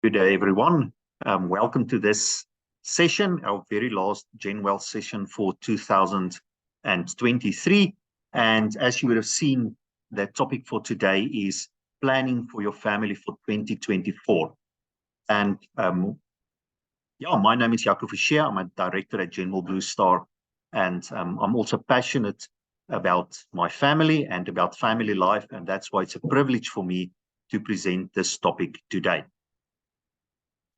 Good day, everyone. Welcome to this session, our very last GenWealth session for 2023. And as you would have seen, the topic for today is planning for your family for 2024. And my name is Jaco Verscheer. I'm a director at General Blue Star. And I'm also passionate about my family and about family life. And that's why it's a privilege for me to present this topic today.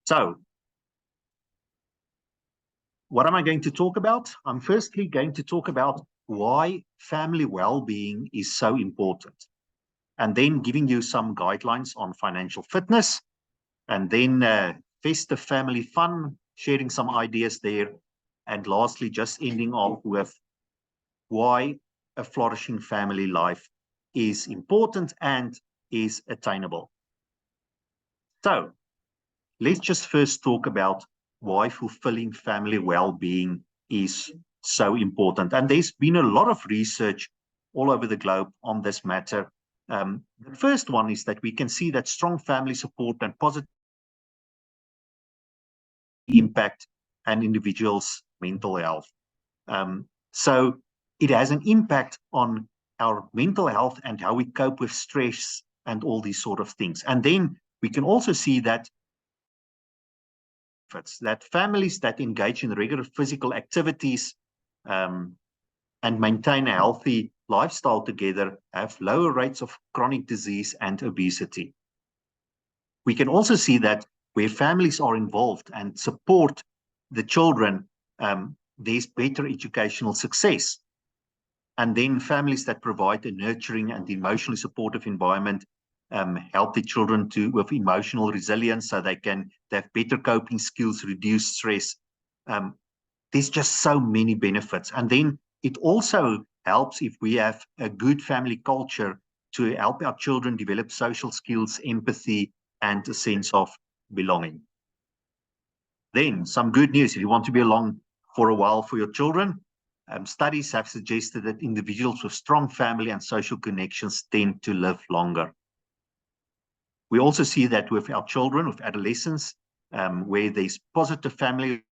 So, what am I going to talk about? I'm firstly going to talk about why family well-being is so important, and then giving you some guidelines on financial fitness, and then festive family fun, sharing some ideas there, and lastly, just ending off with why a flourishing family life is important and is attainable. So, let's just first talk about why fulfilling family well-being is so important. And there's been a lot of research all over the globe on this matter. The first one is that we can see that strong family support and positive impact an individual's mental health. So it has an impact on our mental health and how we cope with stress and all these sort of things. And then we can also see that families that engage in regular physical activities and maintain a healthy lifestyle together have lower rates of chronic disease and obesity. We can also see that where families are involved and support the children, there's better educational success. And then families that provide a nurturing and emotionally supportive environment help the children with emotional resilience so they have better coping skills, reduce stress. There's just so many benefits. And then it also helps if we have a good family culture to help our children develop social skills, empathy, and a sense of belonging. Then some good news, if you want to be along for a while for your children, studies have suggested that individuals with strong family and social connections tend to live longer. We also see that with our children, with adolescents, where there's positive family,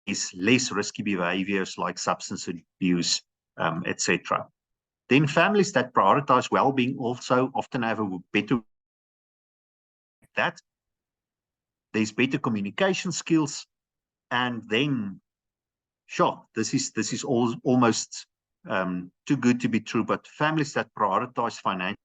is less risky behaviors like substance abuse, etc. Then families that prioritize well-being also often have a better that. There's better communication skills, and then, sure, this is almost too good to be true, but families that prioritize family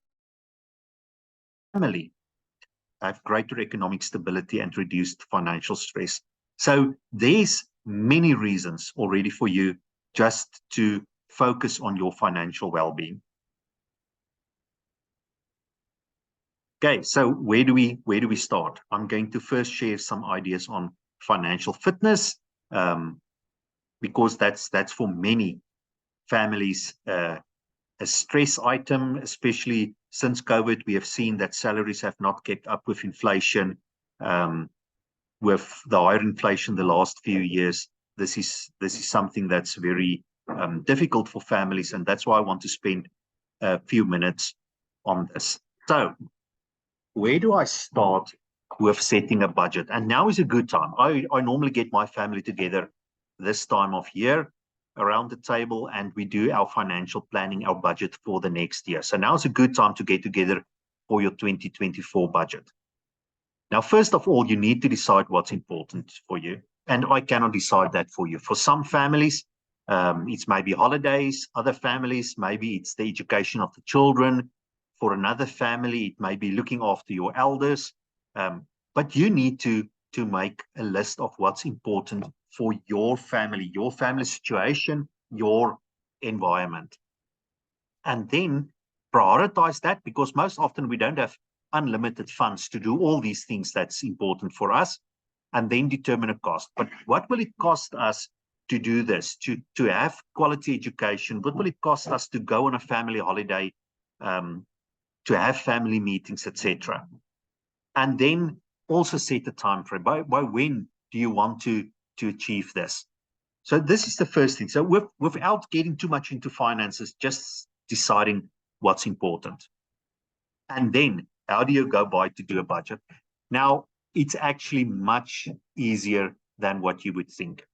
have greater economic stability and reduced financial stress. So there's many reasons already for you just to focus on your financial well-being. Okay, so where do we start? I'm going to first share some ideas on financial fitness, because that's for many families a stress item, especially since COVID. We have seen that salaries have not kept up with inflation. With the higher inflation the last few years, this is something that's very difficult for families, and that's why I want to spend a few minutes on this. So, where do I start with setting a budget? And now is a good time. I normally get my family together this time of year around the table, and we do our financial planning, our budget for the next year. So now is a good time to get together for your 2024 budget. Now, first of all, you need to decide what's important for you. And I cannot decide that for you. For some families, it's maybe holidays. Other families, maybe it's the education of the children. For another family, it may be looking after your elders. But you need to make a list of what's important for your family situation, your environment. And then prioritize that, because most often we don't have unlimited funds to do all these things that's important for us, and then determine a cost. But what will it cost us to do this, to have quality education? What will it cost us to go on a family holiday, to have family meetings, etc.? And then also set a time frame. By when do you want to achieve this? So this is the first thing. So without getting too much into finances, just deciding what's important. And then how do you go by to do a budget? Now, it's actually much easier than what you would think.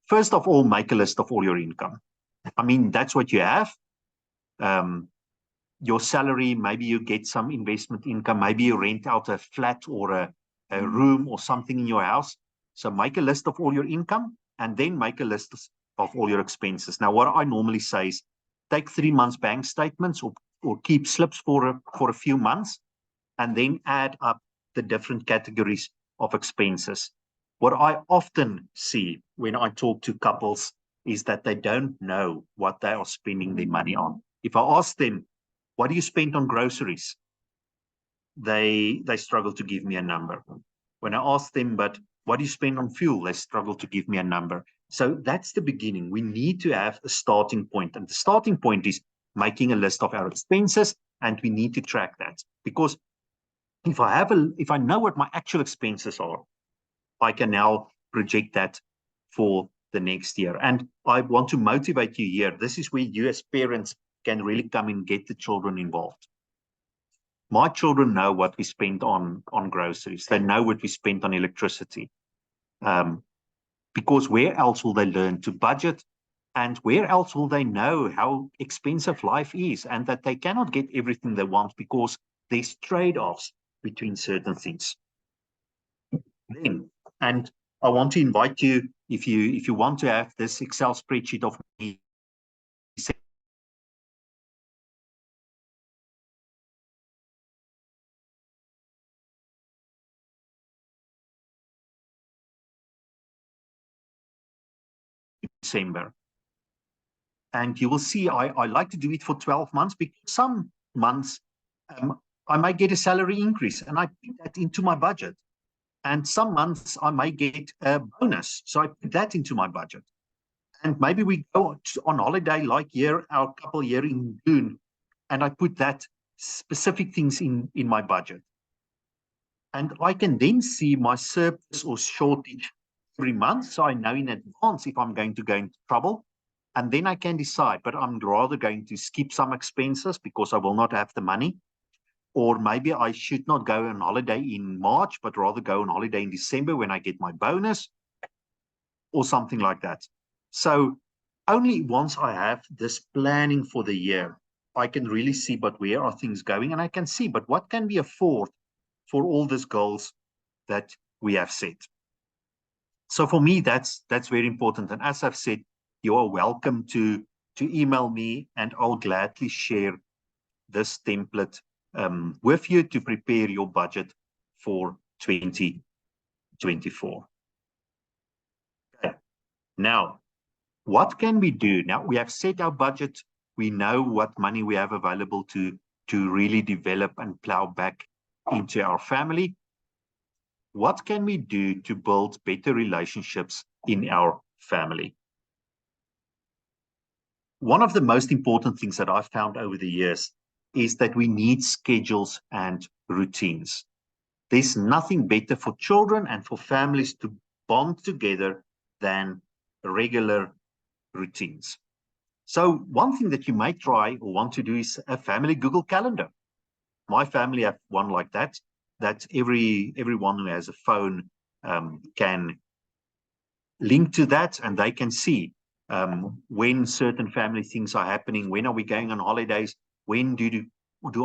First of all, make a list of all your income. I mean, that's what you have. Your salary, maybe you get some investment income, maybe you rent out a flat or a room or something in your house. So make a list of all your income and then make a list of all your expenses. Now, what I normally say is take 3 months bank statements or keep slips for a few months and then add up the different categories of expenses. What I often see when I talk to couples is that they don't know what they are spending their money on. If I ask them, what do you spend on groceries? They struggle to give me a number. When I ask them, but what do you spend on fuel? They struggle to give me a number. So that's the beginning. We need to have a starting point. And the starting point is making a list of our expenses, and we need to track that. Because if I know what my actual expenses are, I can now project that for the next year. And I want to motivate you here. This is where you as parents can really come and get the children involved. My children know what we spend on groceries. They know what we spend on electricity. Because where else will they learn to budget? And where else will they know how expensive life is and that they cannot get everything they want because there's trade-offs between certain things. Then, and I want to invite you, if you want to have this Excel spreadsheet of me December. And you will see I like to do it for 12 months because some months I might get a salary increase and I put that into my budget. And some months I may get a bonus. So I put that into my budget. And maybe we go on holiday like our couple year in June, and I put that specific things in my budget. And I can then see my surplus or shortage every month. So I know in advance if I'm going to go into trouble. And then I can decide, but I'm rather going to skip some expenses because I will not have the money. Or maybe I should not go on holiday in March, but rather go on holiday in December when I get my bonus or something like that. So only once I have this planning for the year, I can really see, but where are things going? And I can see, but what can we afford for all these goals that we have set? So for me, that's very important. And as I've said, you are welcome to email me and I'll gladly share this template with you to prepare your budget for 2024. Okay. Now, what can we do? Now we have set our budget. We know what money we have available to really develop and plow back into our family. What can we do to build better relationships in our family? One of the most important things that I've found over the years is that we need schedules and routines. There's nothing better for children and for families to bond together than regular routines. So one thing that you may try or want to do is a family Google Calendar. My family have one like that everyone who has a phone can link to that, and they can see when certain family things are happening, when are we going on holidays, when do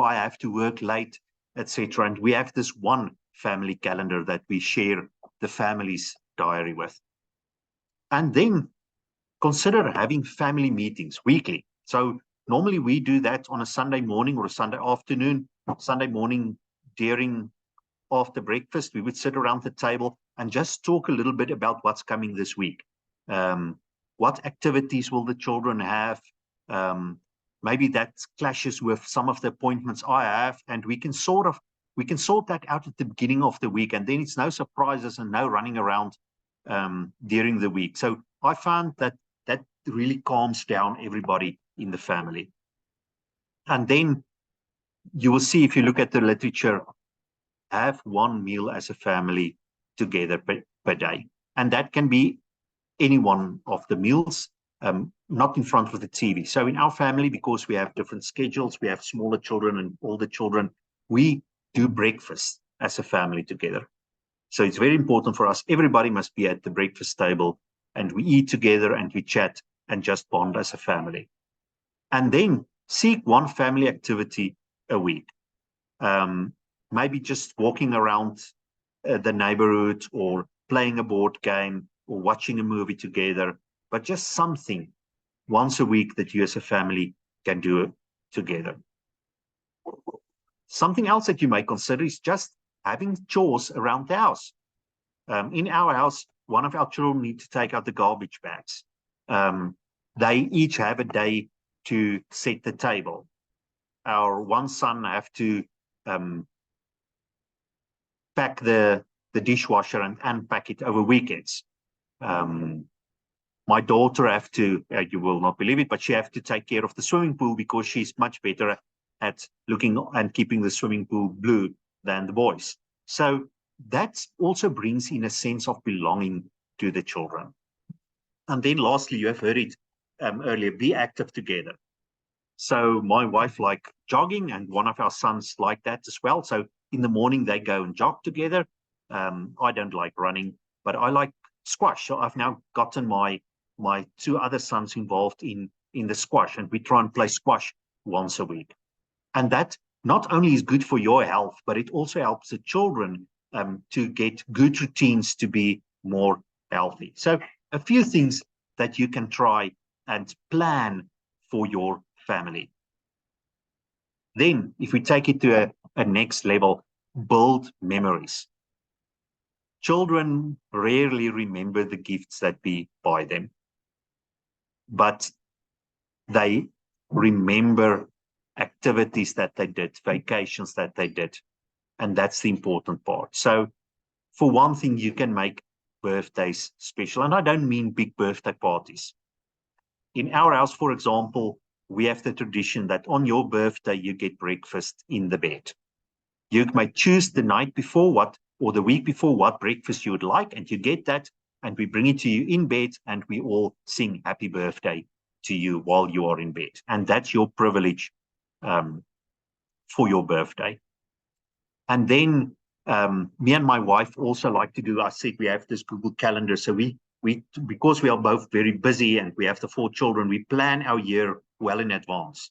I have to work late, etc. And we have this one family calendar that we share the family's diary with. And then consider having family meetings weekly. So normally we do that on a Sunday morning or a Sunday afternoon. Sunday morning after breakfast, we would sit around the table and just talk a little bit about what's coming this week. What activities will the children have? Maybe that clashes with some of the appointments I have, and we can sort that out at the beginning of the week, and then it's no surprises and no running around during the week. So I found that really calms down everybody in the family. And then you will see, if you look at the literature, have one meal as a family together per day. And that can be any one of the meals, not in front of the TV. So in our family, because we have different schedules, we have smaller children and older children, we do breakfast as a family together. So it's very important for us. Everybody must be at the breakfast table, and we eat together and we chat and just bond as a family. And then seek one family activity a week. Maybe just walking around the neighborhood, or playing a board game, or watching a movie together, but just something once a week that you as a family can do together. Something else that you may consider is just having chores around the house. In our house, one of our children need to take out the garbage bags. They each have a day to set the table. Our one son have to pack the dishwasher and unpack it over weekends. My daughter have to, you will not believe it, but she have to take care of the swimming pool because she's much better at looking and keeping the swimming pool blue than the boys. So that also brings in a sense of belonging to the children. And then lastly, you have heard it earlier, be active together. So my wife like jogging, and one of our sons like that as well. So in the morning they go and jog together. I don't like running, but I like squash. So I've now gotten my two other sons involved in the squash, and we try and play squash once a week. And that not only is good for your health, but it also helps the children to get good routines to be more healthy. So a few things that you can try and plan for your family. Then, if we take it to a next level, build memories. Children rarely remember the gifts that we buy them, but they remember activities that they did, vacations that they did, and that's the important part. So for one thing, you can make birthdays special, and I don't mean big birthday parties. In our house, for example, we have the tradition that on your birthday, you get breakfast in the bed. You may choose the night before or the week before what breakfast you would like, and you get that, and we bring it to you in bed, and we all sing happy birthday to you while you are in bed. And that's your privilege for your birthday. And then me and my wife also like to do, I said we have this Google Calendar. So we because we are both very busy and we have the 4 children, we plan our year well in advance.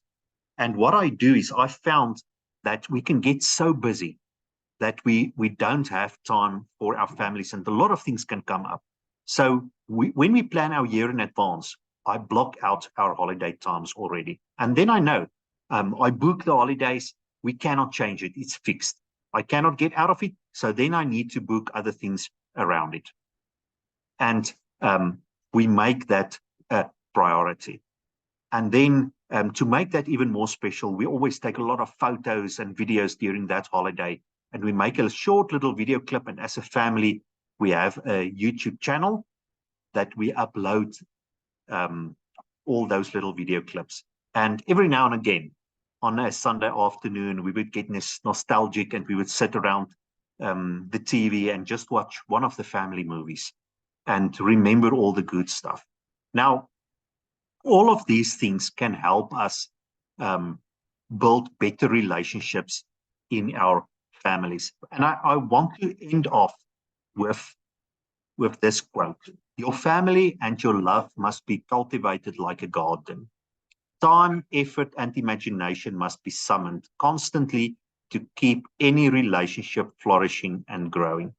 And what I do is I found that we can get so busy that we don't have time for our families, and a lot of things can come up. So when we plan our year in advance, I block out our holiday times already. And then I know I book the holidays, we cannot change it, it's fixed. I cannot get out of it, so then I need to book other things around it. And we make that a priority. And then to make that even more special, we always take a lot of photos and videos during that holiday, and we make a short little video clip. And as a family, we have a YouTube channel that we upload all those little video clips. And every now and again, on a Sunday afternoon, we would get nostalgic, and we would sit around the TV and just watch one of the family movies and remember all the good stuff. Now, all of these things can help us build better relationships in our families. And I want to end off with this quote: your family and your love must be cultivated like a garden. Time, effort, and imagination must be summoned constantly to keep any relationship flourishing and growing.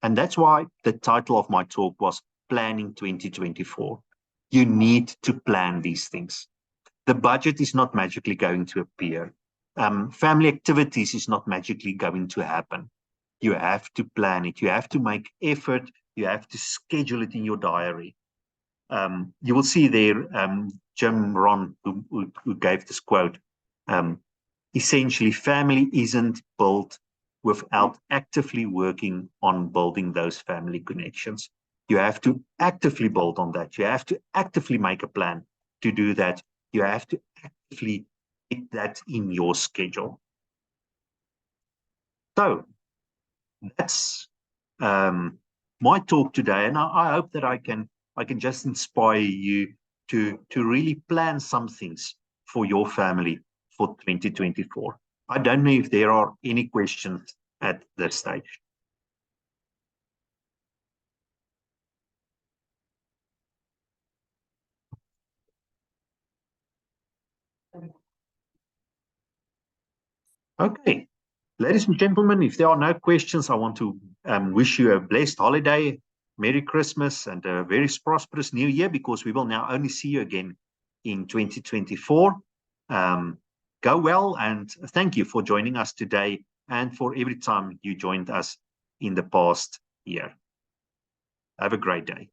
And that's why the title of my talk was Planning 2024. You need to plan these things. The budget is not magically going to appear. Family activities is not magically going to happen. You have to plan it. You have to make effort. You have to schedule it in your diary. You will see there, Jim Rohn, who gave this quote, essentially, family isn't built without actively working on building those family connections. You have to actively build on that. You have to actively make a plan to do that. You have to actively get that in your schedule. So that's my talk today, and I hope that I can just inspire you to really plan some things for your family for 2024. I don't know if there are any questions at this stage. Okay, ladies and gentlemen, if there are no questions, I want to wish you a blessed holiday, Merry Christmas, and a very prosperous New Year, because we will now only see you again in 2024. Go well, and thank you for joining us today and for every time you joined us in the past year. Have a great day.